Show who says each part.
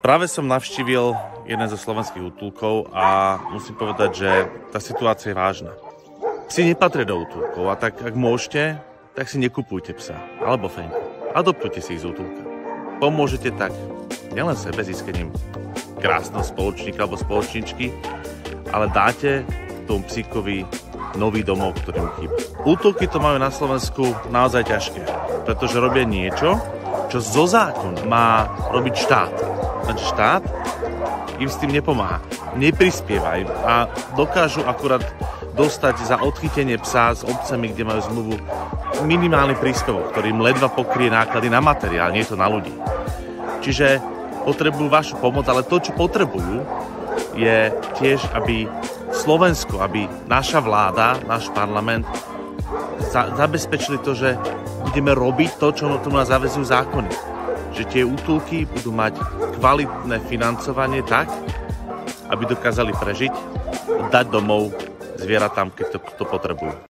Speaker 1: Práve som navštívil jeden zo slovenských útulkov a musím povedať, že tá situácia je vážna. Psi nepatria do útulkov a tak ak môžete, tak si nekupujte psa alebo fenku. Adoptujte si ich z útulka. Pomôžete tak nielen sebe získaním krásneho spoločníka alebo spoločničky, ale dáte tomu psíkovi nový domov, ktorý mu chýba. Útulky to majú na Slovensku naozaj ťažké, pretože robia niečo, čo zo zákona má robiť štát. Takže štát im s tým nepomáha, neprispieva im a dokážu akurát dostať za odchytenie psa s obcami, kde majú zmluvu, minimálny príspevok, ktorý im ledva pokrie náklady na materiál, nie je to na ľudí. Čiže potrebujú vašu pomoc, ale to, čo potrebujú, je tiež, aby Slovensko, aby naša vláda, náš parlament zabezpečili to, že budeme robiť to, čo tomu nás zaväzujú zákony. Že tie útulky budú mať kvalitné financovanie tak, aby dokázali prežiť, dať domov zvieratám, keď to potrebujú.